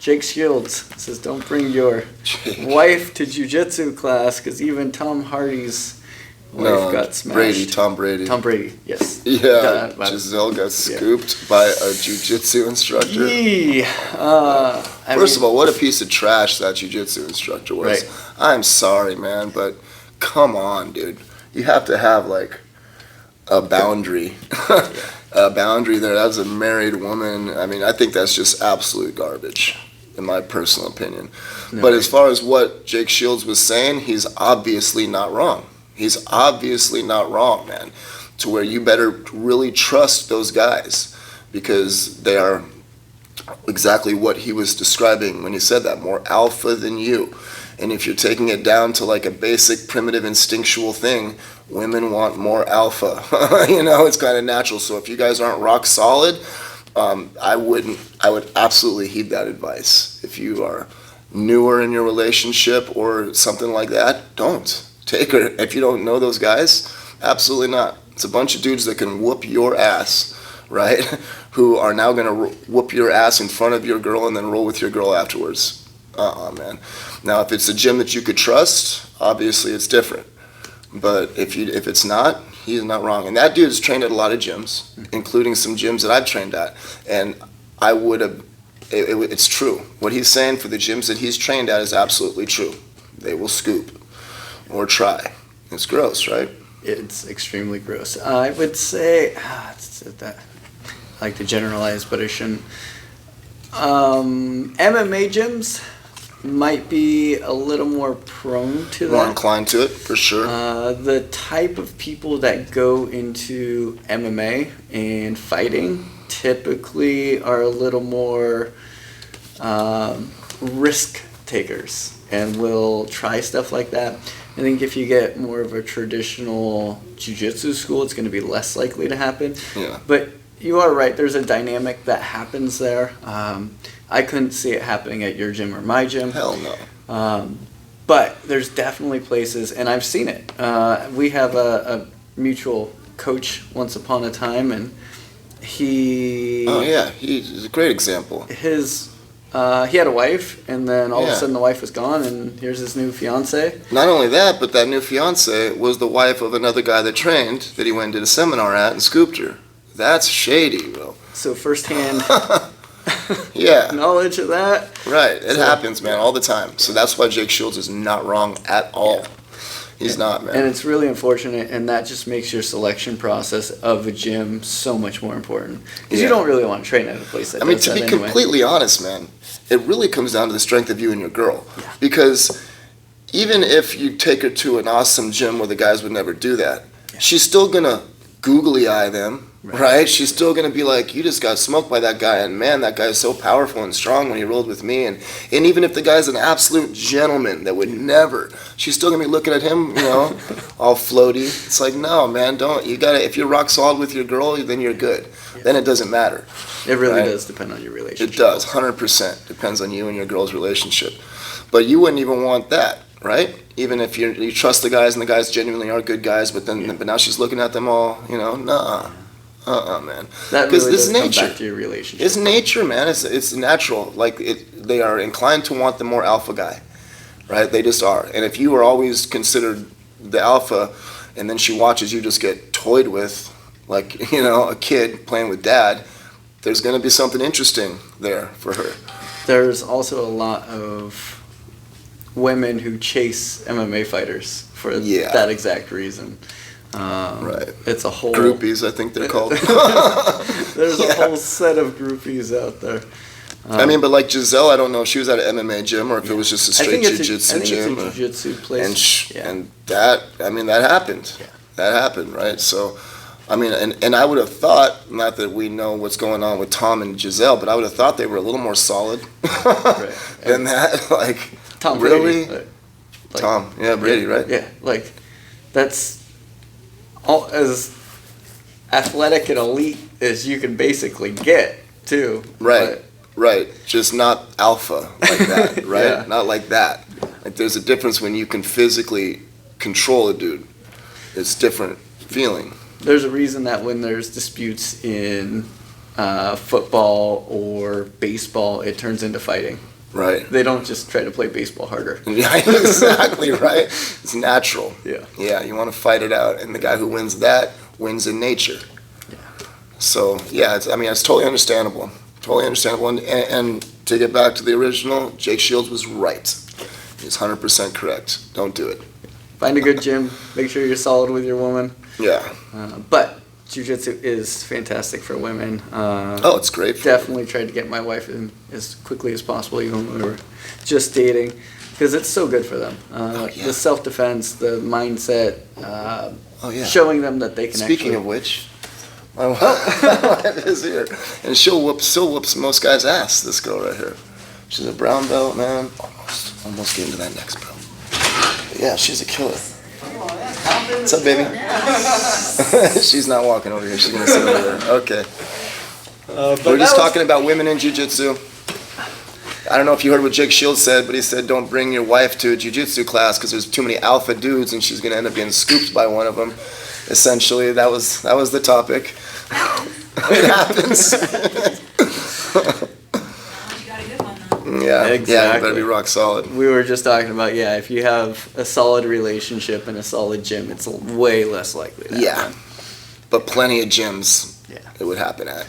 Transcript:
Jake Shields says, don't bring your wife to jiu-jitsu class because even Tom Hardy's wife got smashed. Tom Brady. Tom Brady, yes. Yeah, Giselle got scooped by a jiu-jitsu instructor. First of all, what a piece of trash that jiu-jitsu instructor was. Right. I'm sorry, man, but come on, dude. You have to have, like, a boundary. A boundary there. That was a married woman. I mean, I think that's just absolute garbage, in my personal opinion. No, but as far as what Jake Shields was saying, he's obviously not wrong. He's obviously not wrong, man, to where you better really trust those guys because they are exactly what he was describing when he said that, more alpha than you. And if you're taking it down to like a basic, primitive, instinctual thing, women want more alpha. You know, it's kind of natural. So if you guys aren't rock solid, I would absolutely heed that advice. If you are newer in your relationship or something like that, don't. Take her. If you don't know those guys, absolutely not. It's a bunch of dudes that can whoop your ass, right? Who are now going to whoop your ass in front of your girl and then roll with your girl afterwards. Man. Now, if it's a gym that you could trust, obviously it's different. But if it's not, he's not wrong. And that dude's trained at a lot of gyms, including some gyms that I've trained at. And I would have, it's true. What he's saying for the gyms that he's trained at is absolutely true. They will scoop. Or try. It's gross, right? It's extremely gross. I would say, I like to generalize, but I shouldn't. MMA gyms might be a little more prone to that. More inclined to it, for sure. The type of people that go into MMA and fighting typically are a little more risk takers and will try stuff like that. I think if you get more of a traditional jiu-jitsu school, it's going to be less likely to happen. Yeah. But you are right. There's a dynamic that happens there. I couldn't see it happening at your gym or my gym. Hell no. But there's definitely places, and I've seen it. We have a mutual coach once upon a time, and he... Oh, yeah. He's a great example. He had a wife, and then all of a sudden the wife was gone, and here's his new fiance. Not only that, but that new fiance was the wife of another guy that trained, that he went and did a seminar at and scooped her. That's shady, bro. So firsthand knowledge of that. Right. It happens, man, all the time. So that's why Jake Shields is not wrong at all. Yeah. He's not, man. And it's really unfortunate, and that just makes your selection process of a gym so much more important. Because you don't really want to train at a place that does that anyway. To be completely honest, man, it really comes down to the strength of you and your girl. Yeah. Because even if you take her to an awesome gym where the guys would never do that, she's still going to googly eye them, right? She's still going to be like, you just got smoked by that guy, and man, that guy is so powerful and strong when he rolled with me. And even if the guy's an absolute gentleman that would never, she's still going to be looking at him, you know, all floaty. It's like, no, man, don't. You got to, if you're rock solid with your girl, then you're good. Yeah. Then it doesn't matter. It really does depend on your relationship. It does, 100%. Depends on you and your girl's relationship. But you wouldn't even want that, right? Even if you trust the guys and the guys genuinely are good guys, but now she's looking at them all, you know, nah. Man. That really does come back to your relationship. It's nature, man. It's natural. Like, they are inclined to want the more alpha guy, right? They just are. And if you are always considered the alpha, and then she watches you just get toyed with, like, you know, a kid playing with dad, there's going to be something interesting there for her. There's also a lot of women who chase MMA fighters for that exact reason. Right. It's a whole... Groupies, I think they're called. There's a whole set of groupies out there. I mean, but like Giselle, I don't know if she was at an MMA gym or if it was just a straight jiu-jitsu gym. It's a jiu-jitsu place. And that, I mean, that happened. Yeah. That happened, right? So, I mean, and I would have thought, not that we know what's going on with Tom and Giselle, but I would have thought they were a little more solid than that. Like, Tom really? Brady. Tom, Brady, right? Yeah, like, that's all as athletic and elite as you can basically get, too. Right. Right, just not alpha like that, right? Yeah. Not like that. Like, there's a difference when you can physically control a dude. It's different feeling. There's a reason that when there's disputes in football or baseball, it turns into fighting. Right. They don't just try to play baseball harder. Yeah, exactly, right? It's natural. Yeah. Yeah, you want to fight it out, and the guy who wins that wins in nature. Yeah. So, yeah, it's totally understandable. Totally understandable. And to get back to the original, Jake Shields was right. He's 100% correct. Don't do it. Find a good gym. Make sure you're solid with your woman. Yeah. But jiu-jitsu is fantastic for women. Oh, it's great. Definitely tried to get my wife in as quickly as possible, even when we were just dating, because it's so good for them. Yeah. The self-defense, the mindset, Oh, yeah. showing them that they can Speaking actually... of which, my wife is here, and she'll whoops most guys' ass. This girl right here, she's a brown belt, man. Almost getting to that next belt. But yeah, she's a killer. What's up, baby? She's not walking over here. She's gonna sit over there. Okay. We're just talking about women in jiu-jitsu. I don't know if you heard what Jake Shields said, but he said don't bring your wife to a jiu-jitsu class because there's too many alpha dudes and she's gonna end up getting scooped by one of them. Essentially, that was the topic. It happens. Yeah, Exactly. yeah, you better be rock solid. We were just talking about, if you have a solid relationship and a solid gym, it's way less likely to Yeah, happen. but plenty of gyms Yeah. it would happen at.